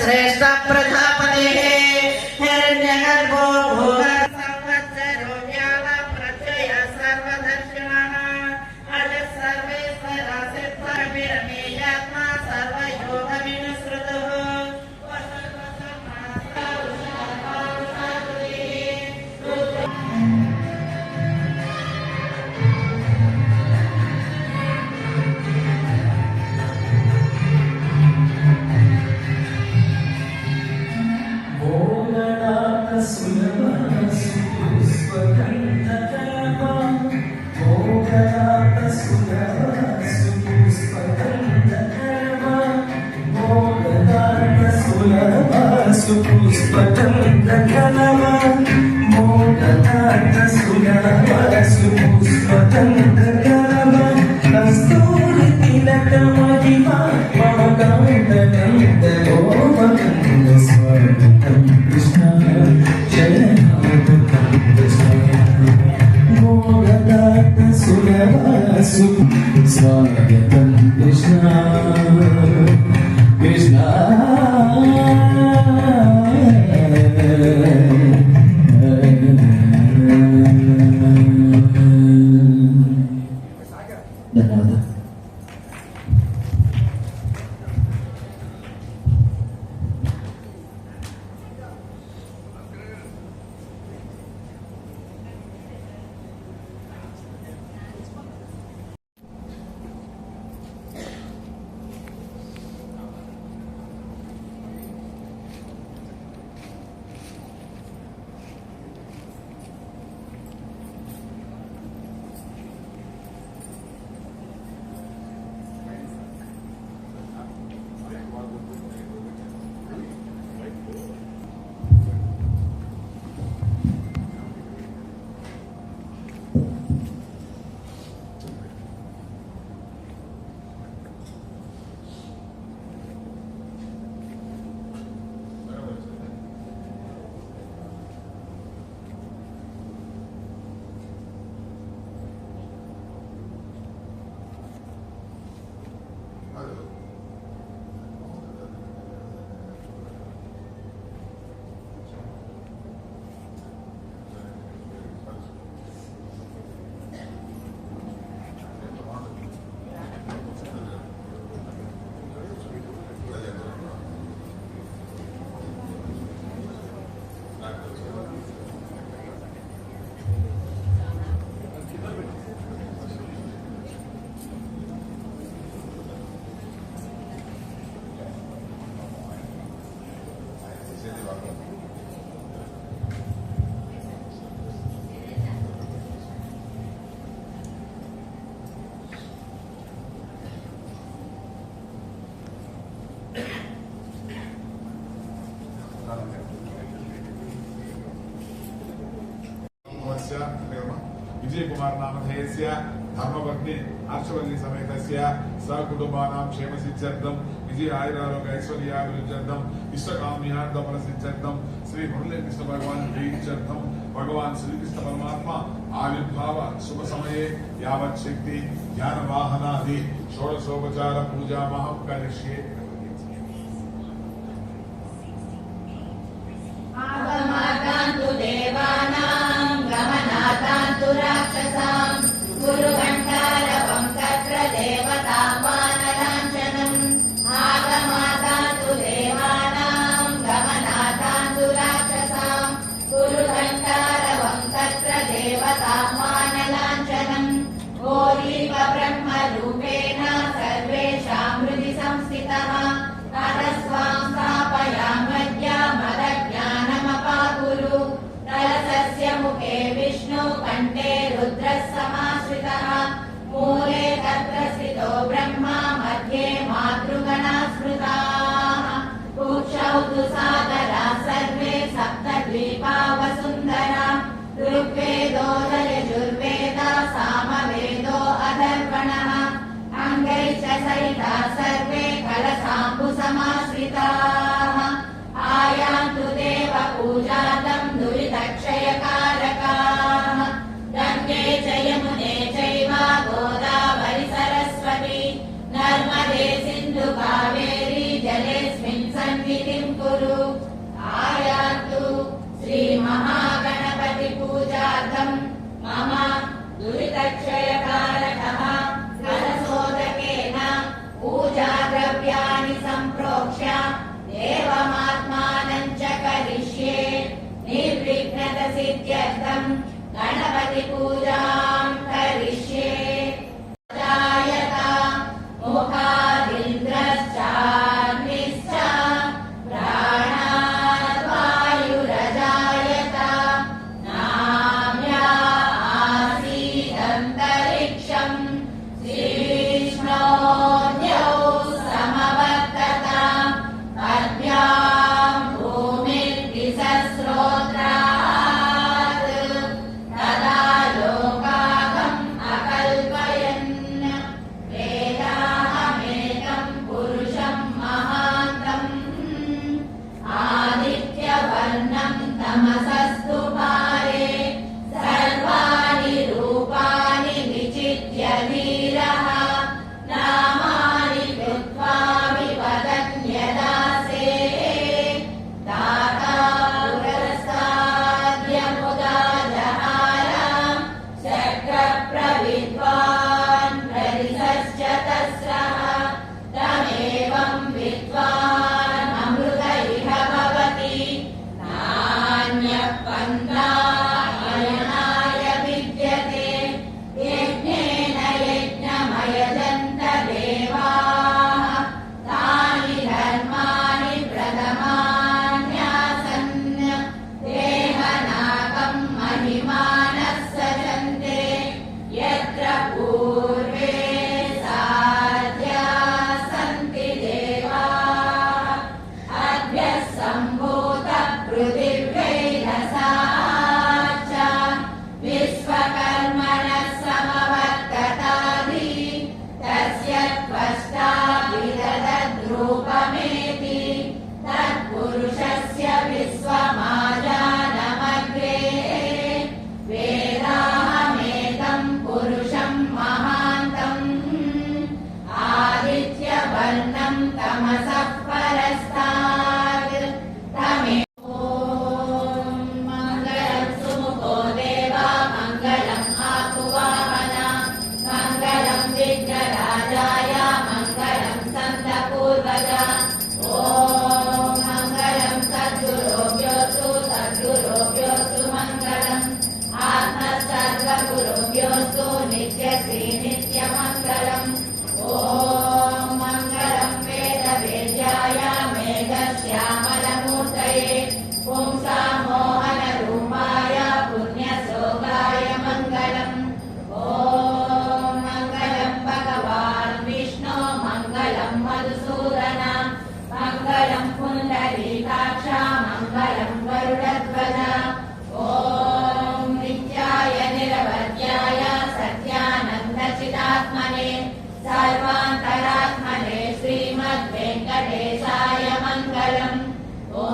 श्रेष्ठ प्रजापति हिरण्यगर्भो भूगर्भ संवत्सरो व्याव प्रत्यय सर्वदर्शनः अजः सर्वेश्वर सिद्धविरमेयात्मा सर्वयोगविनुसृतः स्वागतं कृष्ण कृष्ण धन्यवाद। विजय कुमार नामधेयस्य धर्मपत्नी हर्षवल्ली समेतस्य सकुटुंबानां क्षेमसिद्ध्यर्थं विजय आयुरारोग्य ऐश्वर्याभिवृद्ध्यर्थं इष्टकाम्यार्थफलसिद्ध्यर्थं श्री मुरली कृष्ण भगवान प्रीत्यर्थं भगवान श्री कृष्ण परमात्मा आविर्भाव शुभ समये यावत् शक्ति ज्ञान वाहनादि षोडशोपचार पूजा महं करिष्ये। आगमातान्तु देवानां गमनातान्तु राक्षसां गुरुघण्टारवं तत्र देवतां वानराञ्जनम् आगमातान्तु देवानां गमनातान्तु राक्षसां गुरुघण्टारवं तत्र देवतां वानराञ्जनम् गोरीव ब्रह्मरूपेण सर्वेषां हृदि संस्थितः ततस्त्वां स्थापयाम्यद्य मदज्ञानमपाकुरु तलसस्य मुखे विष्णु कण्ठे रुद्रः समाश्रितः मूले तत्र स्थितो ब्रह्मा मध्ये मातृगणाः स्मृताः कुक्षौ तु सागराः सर्वे सप्तद्वीपा वसुन्धरा ऋग्वेदो यजुर्वेदः सामवेदो अथर्वणः अङ्गैश्च सहिता सर्वे कलशाम्बुसमाश्रिताः आयान्तु देव पूजार्थं दुरितक्षयकारकाः गङ्गे च यमुने चैव गोदावरि सरस्वती नर्मदे सिन्धु कावेरी जलेऽस्मिन् सन्निधिं कुरु आयान्तु श्रीमहागणपति पूजार्थं मम दुरितक्षयकारकः कलशोदकेन पूजाद्रव्याणि सम्प्रोक्ष्य देवमात्मानं च करिष्ये निर्विघ्नतसिद्ध्यर्थं गणपति पूजां करिष्ये जायता मुखादिन्द्रश्चाग्निश्च प्राणाद्वायुरजायत नाम्या आसीदन्तरिक्षं श्रीविष्णोऽद्यौ समवर्तत पद्भ्यां भूमिर्विसस्रोत्रात् तदा लोकागम् अकल्पयन् वेदाहमेकं पुरुषं महान्तम् आदित्यवर्णं तमसस्तु पारे सर्वाणि रूपाणि विचित्य धीरः नामानि कृत्वा विवदन्यदासे दाता पुरस्ताद्य मुदा जहार शक्रप्रविद्वान् प्रदिशश्च तस्रः तमेवं विद्वान् अमृत इह भवति नान्यः पन्थायनाय विद्यते यज्ञेन यज्ञमयजन्त देवाः तानि धर्माणि प्रथमान्यासन् देहनाकं महिमानः सजन्ते यत्र पूर्वे साध्या सन्ति देवाः अद्भ्यः सम्भूत पृथिव्यैरसाच्च विश्वकर्मणः समवर्ततादि तस्य त्वष्टा विदधद्रूपमेति तत्पुरुषस्य विश्वमाजानमग्रे वेदाहमेतं पुरुषं महान्तम् आदित्यवर्णं तमसः परस्तात् तमे मङ्गलं सुमुखो देवा मङ्गलम् आकुवाहन मङ्गलं विघ्नराजाय मङ्गलं सन्तपूर्वज ॐ मङ्गलं सद्गुरुभ्योऽस्तु मङ्गलम् आत्मसर्वगुरुभ्योऽस्तु नित्यश्री नित्यमङ्गलम् ॐ मङ्गलं वेदवेद्याय मेघश्यामलमूर्तये पुंसां मोहनरूपाय पुण्यश्लोकाय मङ्गलम् ॐ मङ्गलं भगवान् विष्णो मङ्गलं मधुसूदन मङ्गलं पुण्डरीकाक्ष मङ्गलं गरुडध्वज ॐ नित्याय निरवध्याय सत्यानन्दचिदात्मने सर्वान्तरात्मने श्रीमद्वेङ्कटेशाय मङ्गलम् ॐ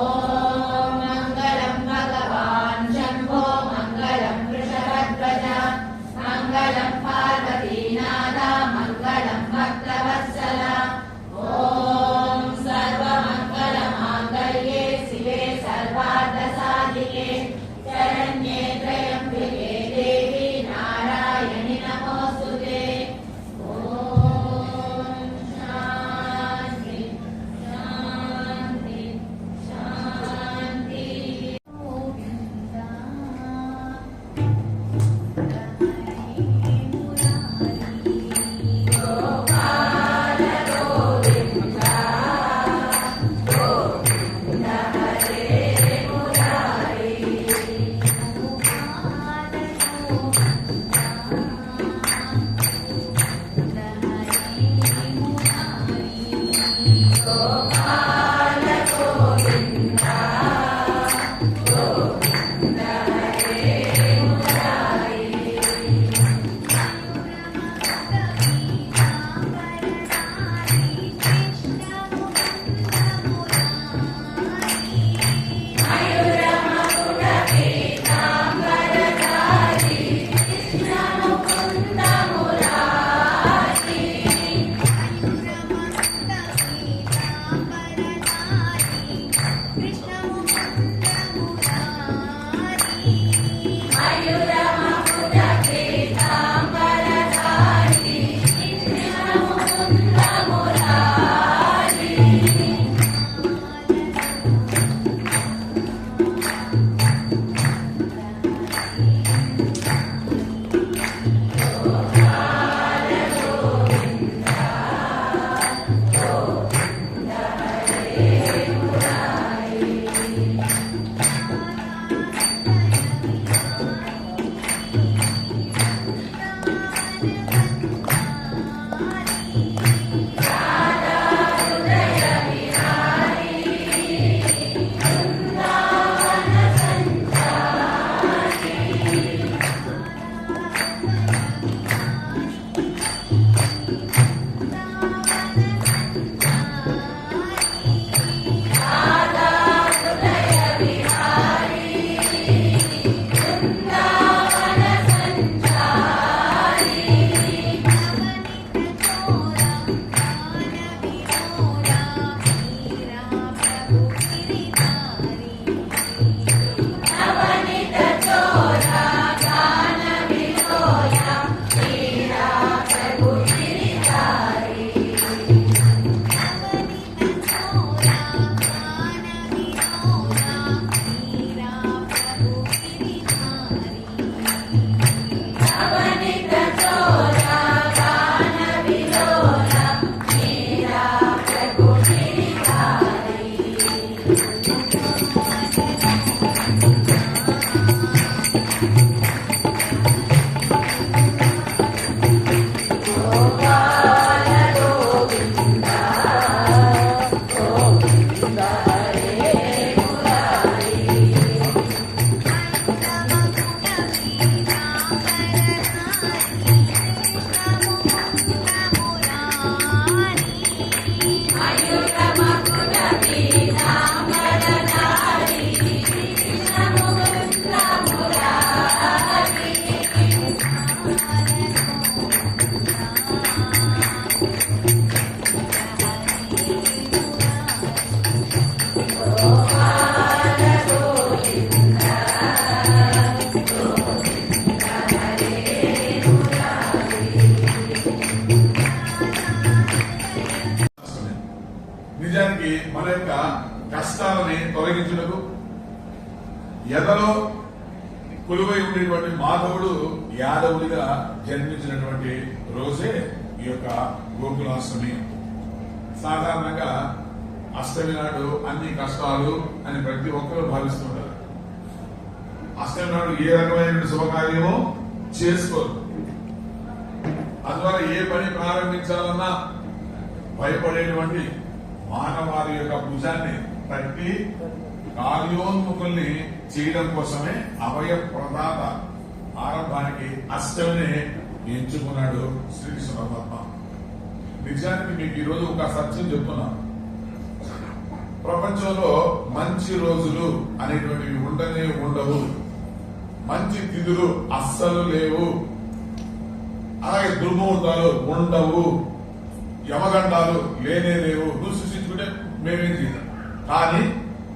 मङ्गलं भगवान् शम्भो मङ्गलं वृषभध्वज मङ्गलं पार्वतीनाथ मङ्गलं भक्तवत्सल ॐ सर्वमङ्गलमाङ्गल्ये शिवे सर्वार्थसाधिके शरण्ये त्र्यम्बिके देवी नारायणि नमोऽस्तुते ॐ शान्ति शान्ति शान्ति నిజానికి మన యొక్క కష్టాలని తొలగించుటకు ఎదలో కొలువై ఉండేటువంటి మాధవుడు యాదవుడిగా జన్మించినటువంటి రోజే ఈ యొక్క గోకులాష్టమి. సాధారణంగా అష్టమి నాడు అన్ని కష్టాలు అని ప్రతి ఒక్కరూ భావిస్తుంటారు. అష్టమి నాడు ఏ రకమైన శుభకార్యమో చేసుకోరు. అందువల్ల ఏ పని ప్రారంభించాలన్నా భయపడేటువంటి మానవారి యొక్క భుజాన్ని తట్టి కార్యోన్ముఖుల్ని చేయడం కోసమే అభయ ప్రదాత ఆరంభానికి అష్టమిని ఎంచుకున్నాడు శ్రీకృష్ణ పరమాత్మ. నిజానికి మీకు ఈరోజు ఒక సత్యం చెప్తున్నాను. ప్రపంచంలో మంచి రోజులు అనేటువంటివి ఉండనే ఉండవు. మంచి తిథులు అస్సలు లేవు. అలాగే దుర్ముహూర్తాలు ఉండవు. యమగండాలు లేనే లేవు. నువ్వు సృష్టించుకుంటే మేమేం చేద్దాం. కానీ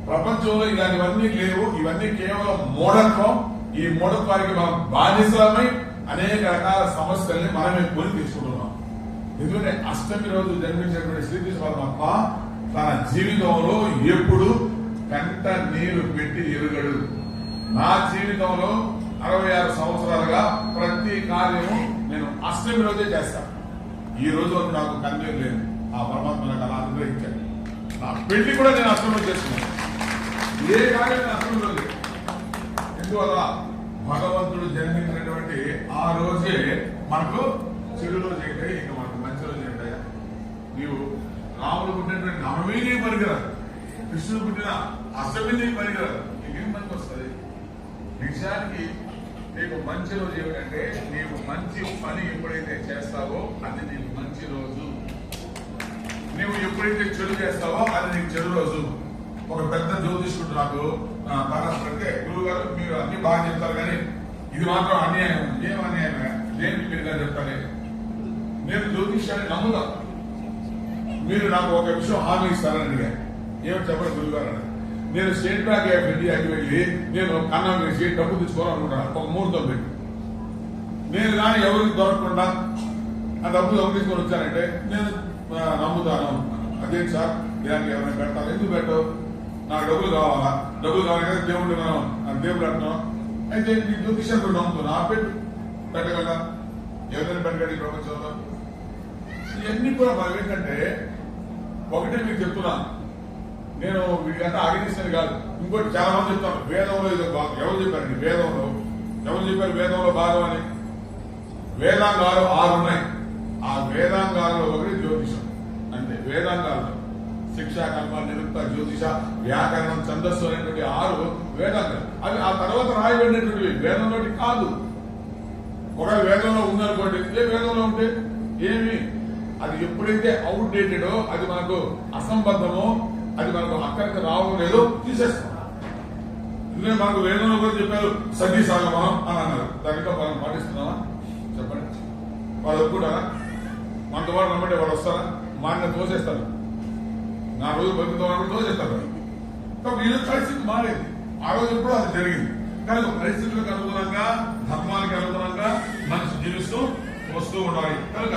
ప్రపంచంలో ఇలాంటివన్నీ లేవు. ఇవన్నీ కేవలం మూఢత్వం. ఈ మూఢత్వానికి మనం బానిసలమై అనేక రకాల సమస్యల్ని మనమే కొని తీసుకుంటున్నాం. ఎందుకంటే అష్టమి రోజు జన్మించినటువంటి శ్రీకృష్ణ పరమాత్మ తన జీవితంలో ఎప్పుడు కంట నీరు పెట్టి ఎరుగడు. నా జీవితంలో 66 సంవత్సరాలుగా ప్రతి కార్యము నేను అష్టమి రోజే చేస్తాను. ఈ రోజు వరకు నాకు కన్నీరు లేదు. ఆ పరమాత్మ నాకు అలా అనుగ్రహించాను. నా పెళ్లి కూడా నేను అష్టమిలో చేసుకున్నాను. ఏ కార్యం నేను అష్టమిలో లేదు. ఎందువల్ల భగవంతుడు జన్మించినటువంటి ఆ రోజే మనకు చెడు రోజు ఏంటంటే ఇక మనకు మంచి రోజు ఏంటయ్యా. నీవు రాముడు పుట్టినటువంటి నవమి నీ పనికిరాదు, కృష్ణుడు పుట్టిన అష్టమి నీ పనికిరాదు. నీకేం పనికి వస్తుంది? నిజానికి నీకు మంచి రోజు ఏమిటంటే నీవు మంచి పని ఎప్పుడైతే చేస్తావో అది నీకు మంచి రోజు. నీవు ఎప్పుడైతే చెడు చేస్తావో అది నీకు చెడు రోజు. ఒక పెద్ద జ్యోతిష్కుడు నాకు అంటే గురువు గారు మీరు అన్ని బాగా చెప్తారు కానీ ఇది మాత్రం అన్యాయం. ఏం అన్యాయం? దేనికి మీరు చెప్తారు? నేను జ్యోతిష్యాన్ని నమ్ముతా. మీరు నాకు ఒక విషయం హామీ ఇస్తారని అడిగాను. ఏమో చెప్పండి గురువు గారు అన్నారు. నేను స్టేట్ బ్యాంక్ ఆఫ్ ఇండియాకి వెళ్ళి నేను కన్నా వేసి డబ్బు తీసుకోవాలనుకుంటున్నాను. ఒక ముహూర్తం పెట్టి నేను కానీ ఎవరికి దొరకకుండా ఆ డబ్బు ఎవరు తీసుకొని వచ్చానంటే నేను నమ్ముతాను. అదే సార్ ఇలాంటి ఎవరైనా పెడతాను. ఎందుకు పెట్టవు? నాకు డబ్బులు కావాలా? డబ్బులు కావాలి కదా దేవుడు దేవుడు అంటున్నాం. అయితే నీ జ్యోతిష్యం కూడా నమ్ముతున్నా. పెట్టగలరా? ఎవరైనా పెట్టగలి ప్రపంచంలో? ఇవన్నీ కూడా మనం ఏంటంటే ఒకటే మీకు చెప్తున్నాను. నేను వీటికంటే అగ్నిస్తాను కాదు. ఇంకోటి చాలా మంది చెప్తాను వేదంలో ఇది భాగం. ఎవరు చెప్పారండి వేదంలో? ఎవరు చెప్పారు వేదంలో భాగం అని? వేదాంగాలు 6 ఉన్నాయి. ఆ వేదాంగాలలో ఒకటి జ్యోతిషం. అంటే వేదాంగాల్లో శిక్ష, కర్మ, నిరుక్త, జ్యోతిష, వ్యాకరణం, ఛందస్సు అనేటువంటి 6 వేదాంగాలు. అవి ఆ తర్వాత రాయబడినటువంటివి, వేదంలోటి కాదు. ఒకవేళ వేదంలో ఉందనుకోండి, ఏ వేదంలో ఉంటే ఏమి అది ఎప్పుడైతే అవుట్ డేటెడో అది మనకు అసంబద్ధమో అది మనకు అక్కడికి రావడం లేదో తీసేస్తాం. ఎందుకంటే మనకు వేదంలో కూడా చెప్పారు సతీ సాగమనం అని అన్నారు. దానితో మనం పాటిస్తున్నామా చెప్పండి? వాళ్ళు ఒప్పుకుంటారా? మనతో పాటు నమ్మంటే వాళ్ళు వస్తారా? మాన్న తోసేస్తారు. నా రోజు బతుకుతో తోసేస్తారు. కాబట్టి ఈ పరిస్థితి మారేది. ఆ రోజు ఎప్పుడు అది జరిగింది. కానీ పరిస్థితులకు అనుగుణంగా ధర్మానికి అనుగుణంగా మనిషి జీవిస్తూ వస్తూ ఉండాలి. కనుక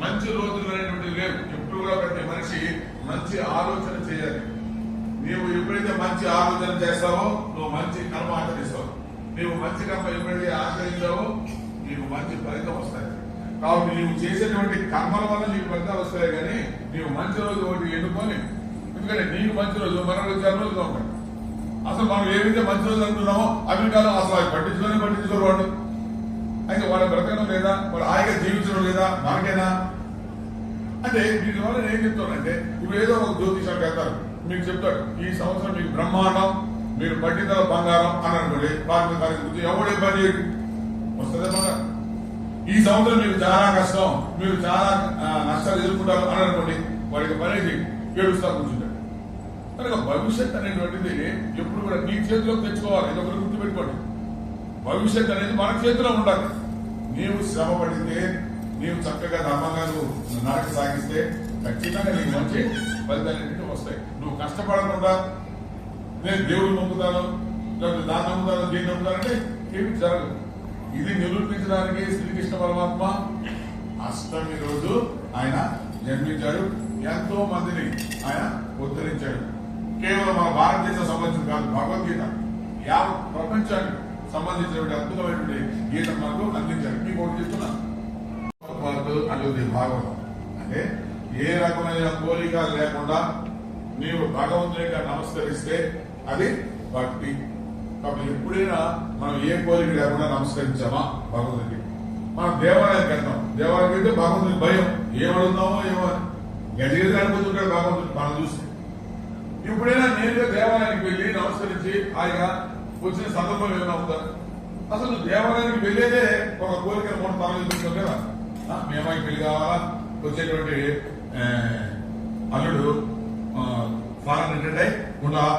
మంచి రోజులు అనేటువంటివి లేవు. ఎప్పుడు కూడా ప్రతి మనిషి మంచి ఆలోచన చేయాలి. నీవు ఎప్పుడైతే మంచి ఆలోచన చేస్తావో నువ్వు మంచి కర్మ ఆచరిస్తావు. నీవు మంచి కర్మ ఎప్పుడైతే ఆచరించావో నీకు మంచి ఫలితం వస్తాయి. కాబట్టి నీవు చేసేటువంటి కర్మల వల్ల నీకు ఫలితాలు వస్తాయి. కానీ నీవు మంచి రోజు ఒకటి ఎన్నుకొని, ఎందుకంటే నీకు మంచి రోజు మన రోజు రోజుగా ఉంటాయి. అసలు మనం ఏవైతే మంచి రోజులు అంటున్నామో అమెరికాలో అసలు అవి పట్టించుకోరు వాడు. అయితే వాళ్ళ బ్రతకడం లేదా, వాళ్ళు హాయిగా జీవించడం లేదా మనకేనా? అంటే వీటి వల్ల ఏం చెప్తానంటే ఇప్పుడు ఏదో ఒక జ్యోతిషాలు పెడతారు. మీకు చెప్తాడు ఈ సంవత్సరం మీకు బ్రహ్మాండం, మీరు పట్టిదల బంగారం అని అనుకోండి. ఎవడు ఇబ్బంది వస్తుంది బంగారం. ఈ సంవత్సరం మీకు చాలా కష్టం, మీరు చాలా నష్టాలు ఎదుర్కొంటారు అని అనుకోండి. వాడికి పని ఏడుస్తా కూర్చుంటాడు. కనుక భవిష్యత్ అనేటువంటిది ఎప్పుడు కూడా నీ చేతిలోకి తెచ్చుకోవాలి. ఇది ఒకటి గుర్తుపెట్టుకోండి. భవిష్యత్ అనేది మన చేతిలో ఉండాలి. నీవు శ్రమ పడితే, నీవు చక్కగా ధర్మంగా నువ్వు నడక సాగిస్తే ఖచ్చితంగా నీకు మంచి ఫలితాలు వస్తాయి. నువ్వు కష్టపడకుండా నేను దేవుడు నమ్ముతాను, లేకపోతే దాన్ని నమ్ముతాను, దీన్ని నమ్ముతానంటే ఏమి జరగదు. ఇది నిరూపించడానికి శ్రీకృష్ణ పరమాత్మ అష్టమి రోజు ఆయన జన్మించాడు. ఎంతో మందిని ఆయన ఉద్ధరించాడు. కేవలం మన భారతదేశం సంబంధించిన కాదు, భగవద్గీత యావత్ ప్రపంచానికి సంబంధించినటువంటి అద్భుతమైనటువంటి గీత మనకు అందించారు. మీకు ఒకటి చెప్తున్నా, అనేది భాగవతం అంటే ఏ రకమైన కోరిక లేకుండా నీవు భగవంతునిగా నమస్కరిస్తే అది భక్తి. కాబట్టి ఎప్పుడైనా మనం ఏ కోరిక లేకుండా నమస్కరించామా భగవంతుడికి? మనం దేవాలయానికి వెళ్తాం, దేవాలయానికి వెళ్తే భగవంతుడికి భయం, ఏమడుగుతామో ఏమో అని గడిగడి అనిపోతుంటాడు భగవంతుడికి మనం చూస్తే. ఎప్పుడైనా నేరుగా దేవాలయానికి వెళ్ళి నమస్కరించి ఆయన వచ్చిన సందర్భం ఏమైనా అవుతారు? అసలు దేవాలయానికి వెళ్ళేదే ఒక కోరిక మూడు తరగతి తీసుకుంటాం కదా. మీ అమ్మాయికి పెళ్లి కావాలా, వచ్చేటువంటి అల్లుడు ఫారెన్ రిటైర్డ్ అయి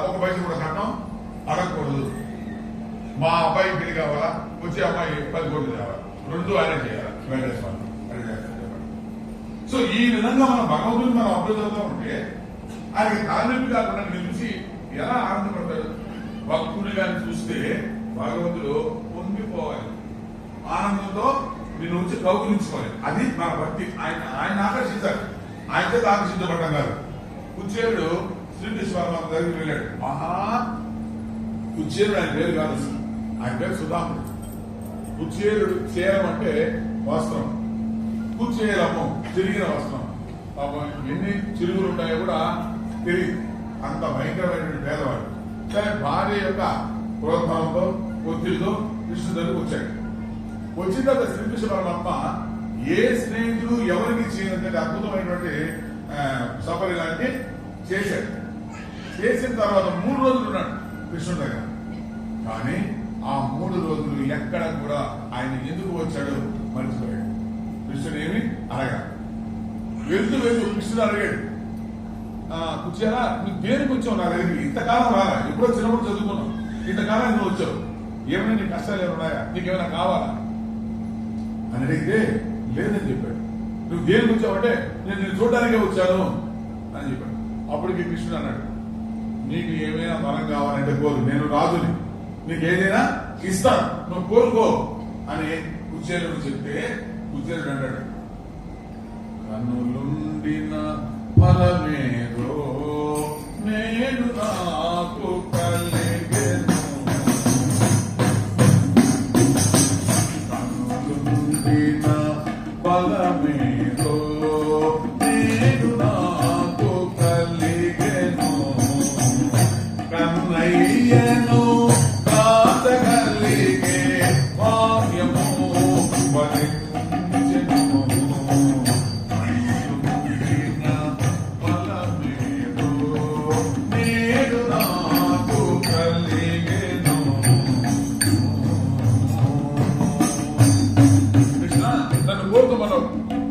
ఒక పైసలు కూడా కట్టడం అడగకూడదు. మా అబ్బాయికి పెళ్లి కావాలా, వచ్చే అమ్మాయి 10 కోట్లు తేవాలి, 2 ఆయన చేయాలి వెంకటేశ్వర. సో ఈ విధంగా మనం భగవంతుని మనం అభివృద్ధితో ఉంటే ఆయనకి తలనొప్పి కాకుండా నిలిచి ఎలా ఆనందపడతాడు? భక్తుని గారిని చూస్తే భగవంతుడు పొంగిపోవాలి, ఆనందంతో నిన్ను వచ్చి కౌగులించుకోవాలి. అది మన భక్తి. ఆయన ఆకర్షించాలి, ఆయన చేత ఆకర్షించబడ్డం కాదు. కుచేరుడు శ్రీకృష్ణ దగ్గరికి వెళ్ళాడు. కుచేరుడు ఆయన పేరు కాదు, ఆయన పేరు సుధాముడు. కుచేరుడు చేరం అంటే వస్త్రం, కుచేరము తిరిగిన వస్త్రం. ఎన్ని చిరుగులు ఉంటాయో కూడా తెలియదు, అంత భయంకరమైనటువంటి పేదవాడు. సరే, భార్య యొక్క ప్రోత్సాహంతో ఒత్తిడితో కృష్ణ దగ్గరకు వచ్చాడు. వచ్చిన తర్వాత శ్రీకృష్ణ పరమాత్మ ఏ స్నేహితుడు ఎవరికి చేయనంటే అద్భుతమైనటువంటి సఫలిలాంటి చేశాడు. చేసిన తర్వాత 3 రోజులు ఉన్నాడు కృష్ణుడి దగ్గర. కానీ ఆ 3 రోజులు ఎక్కడ కూడా ఆయన ఎందుకు వచ్చాడో మర్చిపోయాడు. కృష్ణుడు ఏమి అడగా వెళ్తూ కృష్ణుడు అడిగాడు, కూర్చారా నువ్వు దేనికి వచ్చావు నా దగ్గరికి? ఇంతకాలం రాలా, ఎప్పుడో చిన్నప్పుడు చదువుకున్నావు, ఇంతకాలం నువ్వు వచ్చావు, ఏమైనా నీ కష్టాలు ఏమన్నాయా, నీకేమైనా కావాలా అని అడిగితే లేదని చెప్పాడు. నువ్వు దేనికి వచ్చావంటే నేను చూడడానికే వచ్చాను అని చెప్పాడు. అప్పటికి కృష్ణుడు అన్నాడు, నీకు ఏమైనా బలం కావాలంటే కోరు, నేను రాజుని, నీకు ఏదైనా ఇస్తాను, నువ్వు కోరుకో అని కుచేరుడు చెప్తే కుచేరుడు అన్నాడు, కన్నులుండిన ఫలమేదో నేను నాకు కలిగెను, కన్నులుండిన ఫలమేదో నేను నాకు కలిగెను, కన్నయ్యను కాచగలిగే భాగ్యము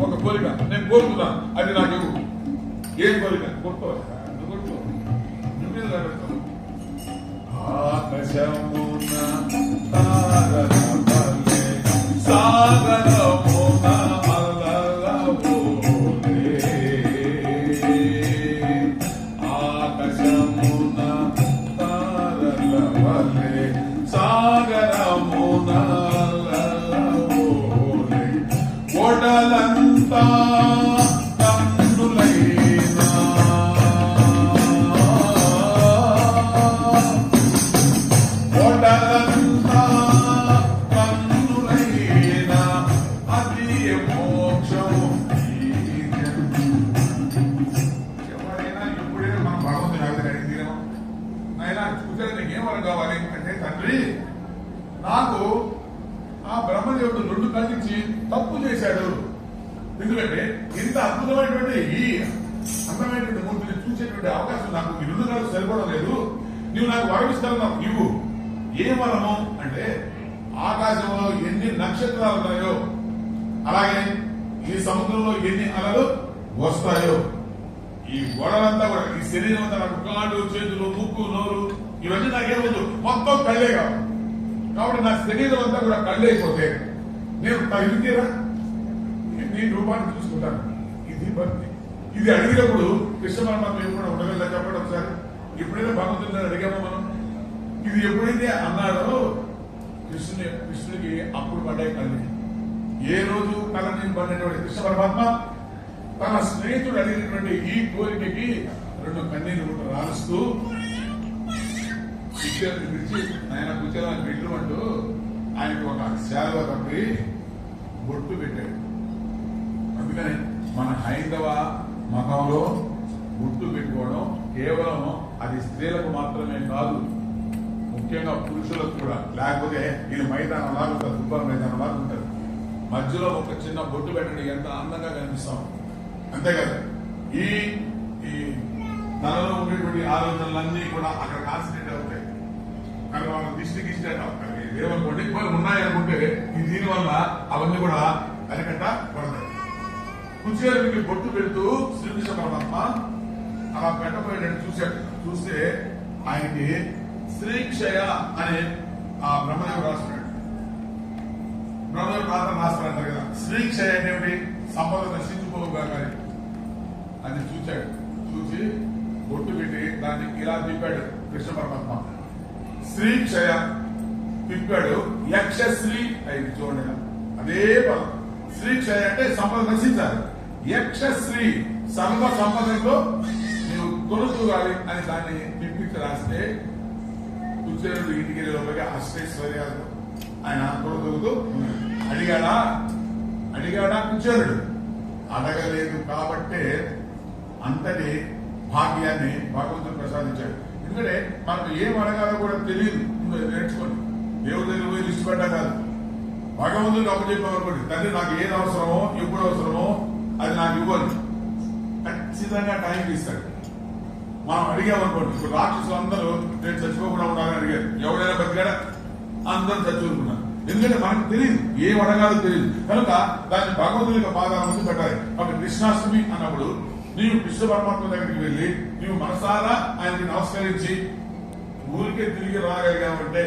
ఒక కోరిక నేను కోరుకున్నా, అది నాకు ఇవ్వు. ఏం కోరిక? కొట్టుకోవాలి, ఆకాశమున తారల వలె సాగరమున అలల వలె, ఆకాశమున తారల వలె సాగరమున ఓడలంతా కన్నులైనా ఓడలంతా కన్నులైనా అది మోక్షం. ఎవరైనా ఎప్పుడైనా మనం భగవంతుని అడిగితేనేమో, నాయన చూసారు నీకేం వరం కావాలి అంటే, తండ్రి నాకు ఆ బ్రహ్మదేవుడు 2 కళ్ళించి తప్పు చేశాడు, ఎందుకంటే ఇంత అద్భుతమైనటువంటి ఈ అందమైనటువంటి మూర్తిని చూసేటువంటి అవకాశం నాకు ఈ 2 కళ్ళు సరిపోవడం లేదు, నువ్వు నాకు వరమిస్తాను, నాకు ఇవ్వు. ఏ వరము అంటే, ఆకాశంలో ఎన్ని నక్షత్రాలు ఉన్నాయో అలాగే ఈ సముద్రంలో ఎన్ని అలలు వస్తాయో, ఈ గొడవంతా కూడా, ఈ శరీరం అంతా నాకు కాళ్ళు చేతులు ముక్కు నోరు ఇవన్నీ నాకేమొద్దు, మొత్తం కళ్ళే కావాలి. కాబట్టి నా శరీరం అంతా కూడా కళ్ళైపోతే నేను తగిలితేరా నీ రూపాన్ని చూసుకుంటాను. ఇది భక్తి. ఇది అడిగినప్పుడు కృష్ణ పరమాత్మ ఎప్పుడు ఉండగలదా చెప్పండి ఒకసారి. ఎప్పుడైతే భగవంతుని అడిగామో మనం, ఇది ఎప్పుడైతే అన్నాడో కృష్ణుడికి అప్పుడు పడ్డాయి కళ్ళు. ఏ రోజు కళ్ళ నేను పడినటువంటి కృష్ణ పరమాత్మ తన స్నేహితుడు అడిగినటువంటి ఈ కోరికకి 2 కన్నీళ్లు కూడా రాలుస్తూ శిక్షను పిలిచి ఆయన కూర్చోని బిడ్డు అంటూ ఆయనకు ఒక శాలువ కప్పి బొట్టు పెట్టాడు. అందుకని మన హైందవ మతంలో బొట్టు పెట్టుకోవడం కేవలం అది స్త్రీలకు మాత్రమే కాదు, ముఖ్యంగా పురుషులకు కూడా. లేకపోతే ఇది మైదానం లాగా ఉంటుంది, ఫుట్బాల్ మైదానం లాగా ఉంటుంది. మధ్యలో ఒక చిన్న బొట్టు పెట్టండి, ఎంత అందంగా కనిపిస్తాం. అంతే కదా, ఈ తనలో ఉండేటువంటి ఆలోచనలన్నీ కూడా అక్కడ కాన్సన్ట్రేట్ అవుతాయి. కానీ వాళ్ళ దిష్టికి ఇష్టం ఏమనుకోండి కొన్ని ఉన్నాయనుకుంటే దీనివల్ల అవన్నీ కూడా అరికట్ట పడతాయి. కుచేరునికి బొట్టు పెడుతూ శ్రీకృష్ణ పరమాత్మ అలా పెట్టబోయేటట్టు చూశాడు. చూస్తే ఆయనకి శ్రీక్షయ అనే ఆ బ్రహ్మదేవుడు రాస్తున్నాడు. బ్రహ్మదేవుడు రాస్తారంటారు కదా, శ్రీక్షయ అనేవి సంపద నశించుకోగా అని చూశాడు. చూసి బొట్టు పెట్టి దాన్ని ఇలా తిప్పాడు కృష్ణ పరమాత్మ. శ్రీక్షయ తిప్పాడు, యక్షశ్రీ అయింది. చూడండి అదే పదం. శ్రీక్షయ అంటే సంపద నశించాలి, యక్షశ్రీ సర్వ సంపదతో నువ్వు కొనుక్కోవాలి అని దాన్ని తిప్పించి రాస్తే కుచేరుడు ఇంటికి వెళ్ళే లోపలికి అష్టైశ్వర్యాలు ఆయన కొనుగోలుతూ అడిగాడా కుచేరుడు? అడగలేదు కాబట్టే అంతటి భాగ్యాన్ని భగవంతుడు ప్రసాదించాడు. ఎందుకంటే మనకు ఏం అడగాలో కూడా తెలియదు, నేర్చుకోండి. దేవుడి దగ్గర పోయి లిస్ట్ పెట్టా కాదు, భగవంతుడికి అప్పచెప్పామనుకోండి, తండ్రి నాకు ఏది అవసరమో ఎప్పుడు అవసరమో అది నాకు ఇవ్వాలి, ఖచ్చితంగా టైంకి ఇస్తాడు. మనం అడిగామనుకోండి, ఇప్పుడు రాక్షసులు అందరూ నేను చచ్చిపోకుండా ఉండాలని అడిగారు. ఎవడైనా బతికాడా? అందరూ చచ్చిపోతున్నారు. ఎందుకంటే మనకు తెలియదు, ఏం అడగాలో తెలియదు కనుక దాన్ని భగవంతుని యొక్క పాదాల ముందు పెట్టాలి. కాబట్టి కృష్ణాష్టమి అన్నప్పుడు నీవు కృష్ణ పరమాత్మ దగ్గరికి వెళ్ళి నీవు మనసారా ఆయనకి నమస్కరించి ఊరికే తిరిగి రాగలిగామంటే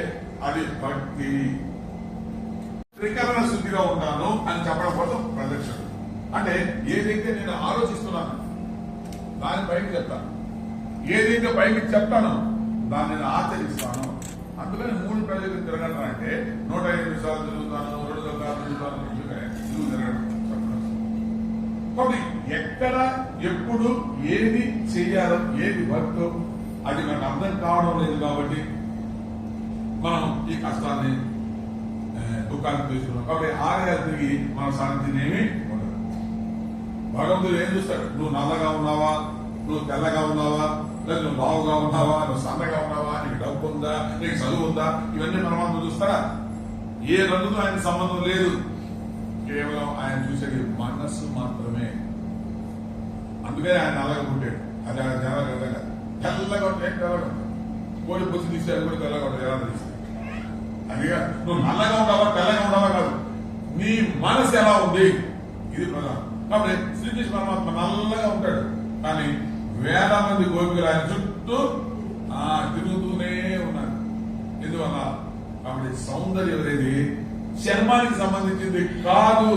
అది భక్తి. త్రికరణ శుద్ధిగా ఉంటాను అని చెప్పడం కోసం ప్రదక్షిణ. అంటే ఏదైతే నేను ఆలోచిస్తున్నాను దానిపైకి చెప్తాను, ఏదైతే పైకి చెప్తానో దాన్ని నేను ఆచరిస్తాను. అందుకని 3 ప్రజలకు తిరగడం అంటే 108 సార్లు తిరుగుతాను, 2 సార్లు తిరుగుతాను, నువ్వు తిరగడం చెప్పడం. కాబట్టి ఎక్కడ ఎప్పుడు ఏది చెయ్యాలో ఏది వర్క్ అది మనకు అర్థం కావడం లేదు. కాబట్టి మనం ఈ కష్టాన్ని దుఃఖాన్ని తీసుకున్నాం. కాబట్టి ఆలయాలు తిరిగి మన సాధించింది ఏమీ ఉండదు. భగవంతుడు ఏం చూస్తాడు? నువ్వు నల్లగా ఉన్నావా, నువ్వు తెల్లగా ఉన్నావా, లేదా నువ్వు బావుగా ఉన్నావా, నువ్వు సన్నగా ఉన్నావా, నీకు డబ్బు ఉందా, నీకు చదువు ఉందా, ఇవన్నీ పరమాత్మ చూస్తారా? ఏ రంగుతో ఆయన సంబంధం లేదు. కేవలం ఆయన చూసేది మనస్సు మాత్రమే. అందుకే ఆయన నల్లగా పుట్టాడు. అది ఆయన జనాలు ఎదగా తెల్లగా ఉంటే తెల్లగా కోడి పుచ్చి తీస్తే అది కూడా తెల్లగా ఉంటుంది. ఎలా తీస్తే అదిగా నువ్వు నల్లగా ఉన్నావా తెల్లగా ఉన్నావా కాదు, నీ మనసు ఎలా ఉంది ఇది ప్రధానం. కాబట్టి శ్రీకృష్ణ పరమాత్మ నల్లగా ఉంటాడు, కానీ వేల మంది గోపికలు ఆయన చుట్టూ తిరుగుతూనే ఉన్నారు. ఎందువల్ల? కాబట్టి సౌందర్యం అనేది చర్మానికి సంబంధించింది కాదు,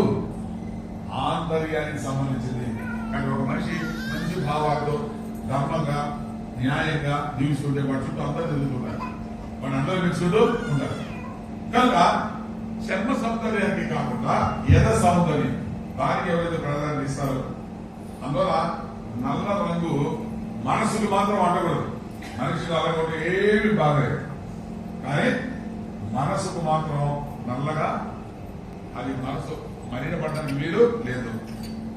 ఆంతర్యానికి సంబంధించింది. కానీ ఒక మనిషి మంచి భావాలతో ధర్మంగా న్యాయంగా జీవిస్తుంటే వాటి చుట్టూ అందరూ తిరుగుతుంటారు, వాడు అందరూ మెచ్చుకుంటూ ఉంటారు. కనుక చర్మ సౌందర్యానికి కాకుండా యథ సౌందర్యం దానికి ఎవరైతే ప్రాధాన్యత ఇస్తారో, అందువల్ల నల్ల రంగు మనసుకు మాత్రం అంటకూడదు. మనిషికి అలగొట్టి ఏమి బాగలేదు, కానీ మనసుకు మాత్రం నల్లగా అది మనసు మలినపడడానికి వీలు లేదు.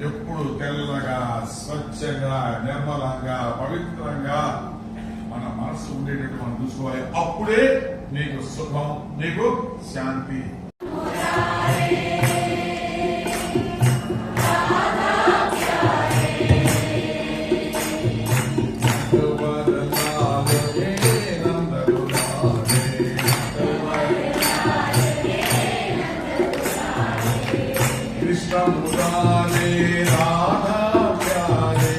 ఎప్పుడు తెల్లగా స్వచ్ఛంగా నిర్మలంగా పవిత్రంగా మన మనసు ఉండేటట్టు మనం చూసుకోవాలి. అప్పుడే నీకు సుఖం, నీకు శాంతి. మురారే రాధా ప్యారే,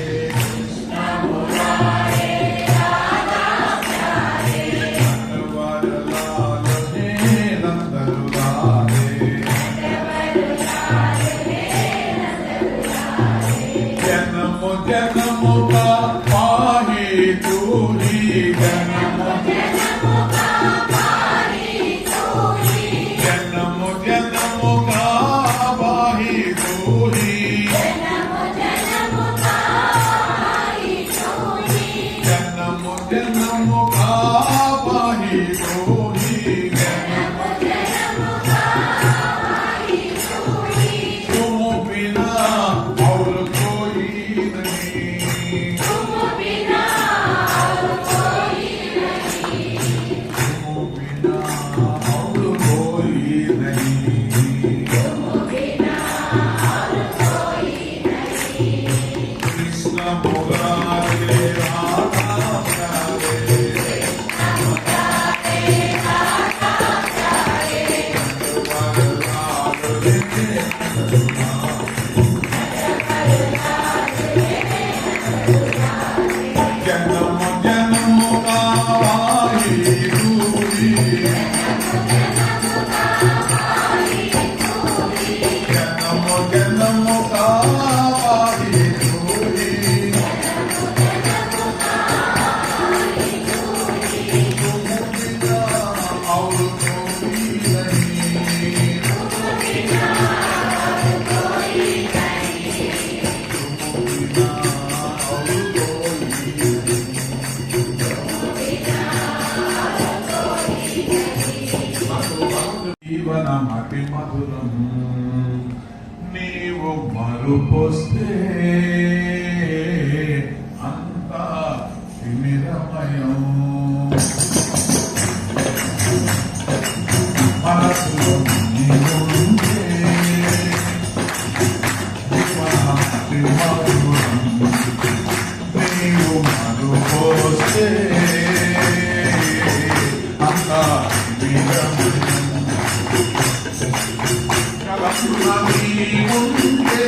కృష్ణ మురారే రాధా ప్యారే, నటవర లాల్ హే నందను రాధే, జన్మ జన్మ కా పాహి తూహి, జన్మ జన్మ కా పాహి తూహి, జన్మ జన్మ కా పాహి తూహి, జన్మ జన్మ జీవనమతి మధురం నీవు మరుపొస్తే అంతా తిమిరమయం మనసులో నీవుంటే జీవనమతి మధురం నీవు మరుపొస్తే అంతా తిమిరమయం ఉంటే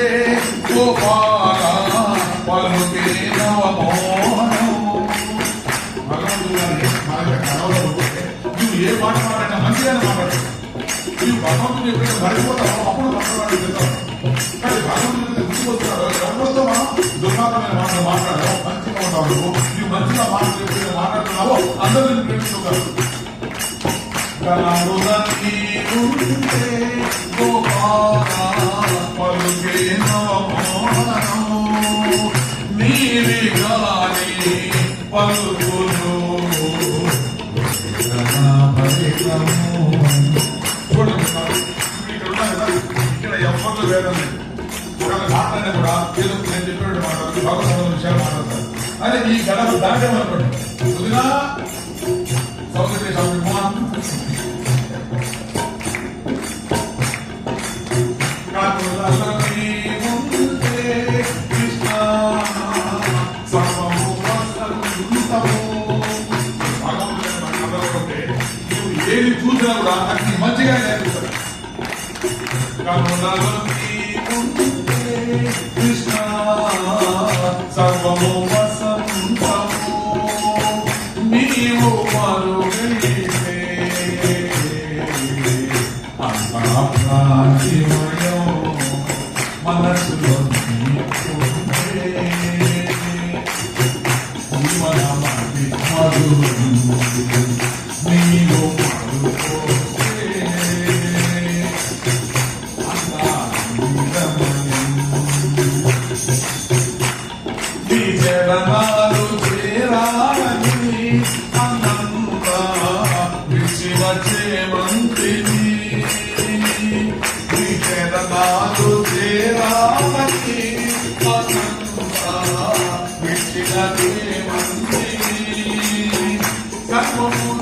గోపాల పలుకే నవమోహనం భగవంతుడు గారి మన కళలో ఉంటే నువ్వు ఏ మాట మాట్లాడినా మంచిగా మాట్లాడు నువ్వు భగవంతుడు ఎప్పుడైనా మరిపోతావు అప్పుడు మాట్లాడాలి కానీ భగవంతుడు గుర్తుకొస్తున్నాడు ఎవరితో మనం దుర్మార్గమైన మాటలు మాట్లాడావు మంచిగా ఉంటావు నువ్వు మంచిగా మాటలు ఎప్పుడైనా మాట్లాడుతున్నావో అందరూ నేను ప్రేమిస్తున్నారు ఉంటే పలుకే నవమోహనము నీవి గాని పలుకులు ఇక్కడ ఎవరు వేదం లేదు మాట్లాడినా కూడా ఏదో నేను చెప్పినట్టు మాట్లాడుతూ భగవంతుడు విషయాలు మాట్లాడతారు అదే ఈ గడప దాటే అనుకోండి వదినా సౌకర్య కృష్ణ సర్వము నువ్వు ఏది చూసినా కూడా అన్ని మంచిగా నేర్పుతాడు కృష్ణ సర్వము వసంతము నీవు మరుగైతే అంతఃప్రాంతిమయం మనసులో జీవనమతి మధురం నీవు మరుపోతే నీ జగనాలు చేరాలని అన్నంత విచ్చి వచ్చే మంత్రిని నీ జగనాలు చేరాలని అన్నంత విచ్చి వచ్చే మంత్రిని సర్వము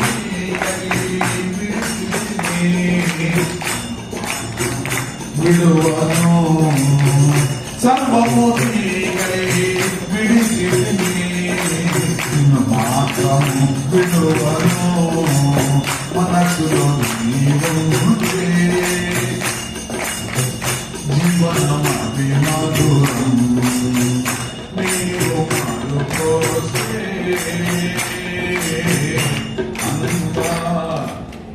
విడువను సర్వము విడిచి మాత్రము విడువను మనసులో నీవుంటే జీవనమతి మధురం నీవు మరుపోస్తే అంతా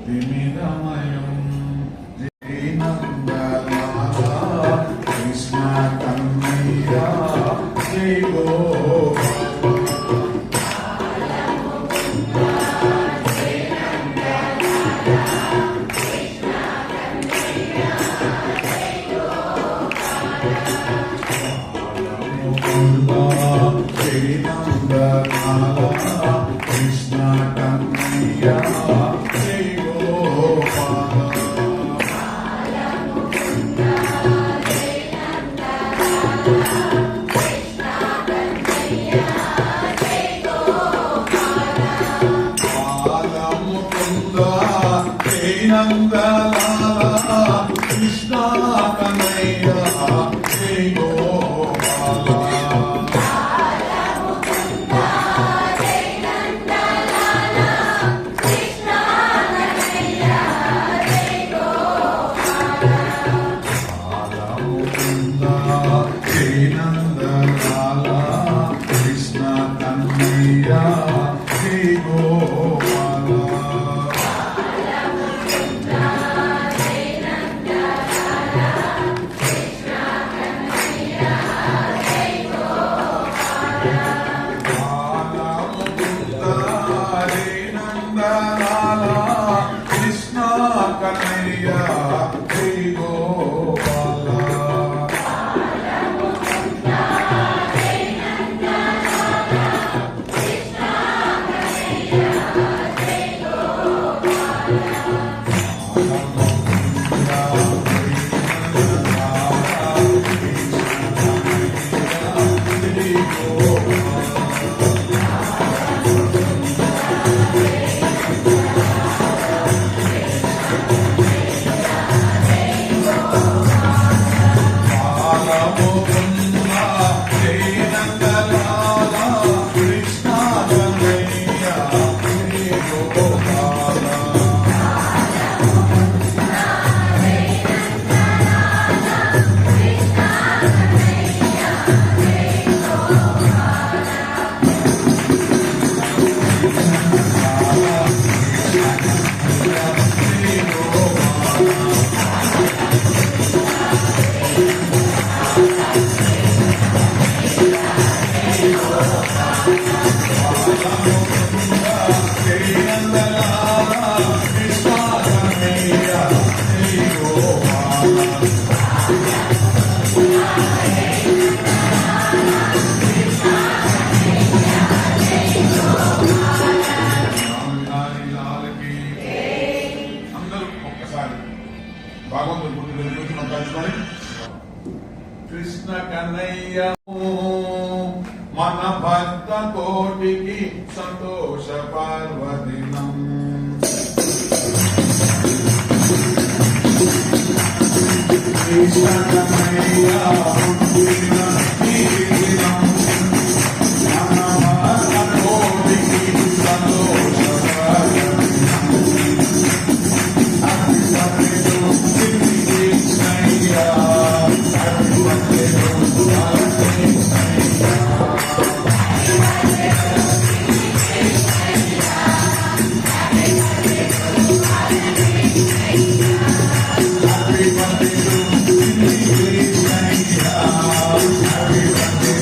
తిమిరమయం కృష్ణ కన్నయ్య జై కృష్ణ కన్నయ్య జై గోపాల మన భక్త కోటికి సంతోష పర్వదినం. కృష్ణకమయ్యా పుట్టిన ఈ దినం మన భక్త కోటికి సంతోష పర్వదినం. Happy birthday to Krishnayya, happy birthday to Krishnayya. Happy birthday to Happy birthday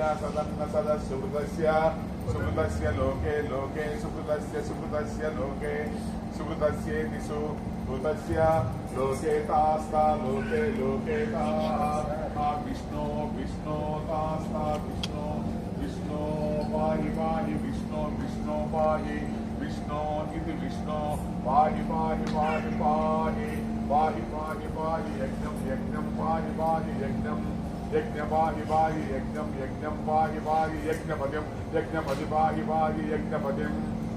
सदन्न सदसुहृतस्य सुहृतस्य लोके लोके सुहृतस्य सुहृतस्य लोके सुहृतस्येति सुहृतस्य लोके तास्ता लोके लोके ता विष्णु विष्णु तास्ता विष्णु विष्णु पाहि पाहि विष्णु विष्णु पाहि विष्णु इति विष्णु पाहि पाहि पाहि पाहि पाहि पाहि पाहि यज्ञं यज्ञं पाहि पाहि यज्ञं यज्ञ पाहि पाहि यज्ञं यज्ञं पाहि पाहि यज्ञपतिं यज्ञपति पाहि पाहि यज्ञपतिं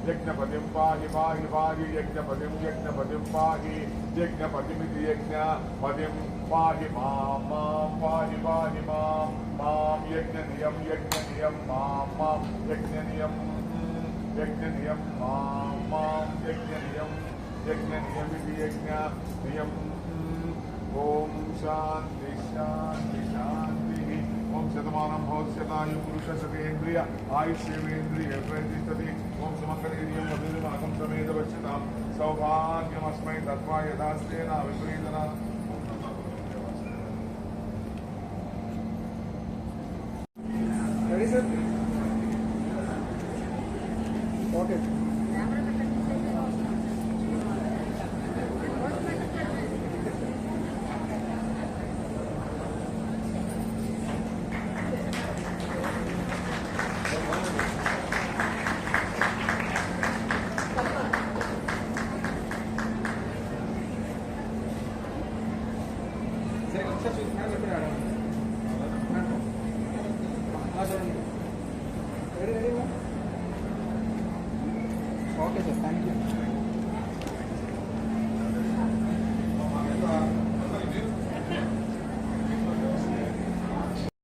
यज्ञपतिं पाहि पाहि पाहि यज्ञपतिं यज्ञपतिं पाहि यज्ञपतिमिति यज्ञपतिं पाहि मां मां पाहि पाहि मां यज्ञनियं यज्ञनियं मां यज्ञनियं यज्ञनियं मां यज्ञनियं यज्ञनियमिति यज्ञनियम् ॐ शान्ति शान्ति शान्तिः ॐ शतमानं भवत्स्यतायुः पुरुषशतेन्द्रिय आयुष्येवेन्द्रिय प्रतिष्ठति ॐ सुमङ्गलेरियं मधुरमाकं समेत पश्यतां सौभाग्यमस्मै दत्त्वा यथास्तेन विपरीतना Ready, sir? Okay. Ready, ready, okay, sir. Thank you.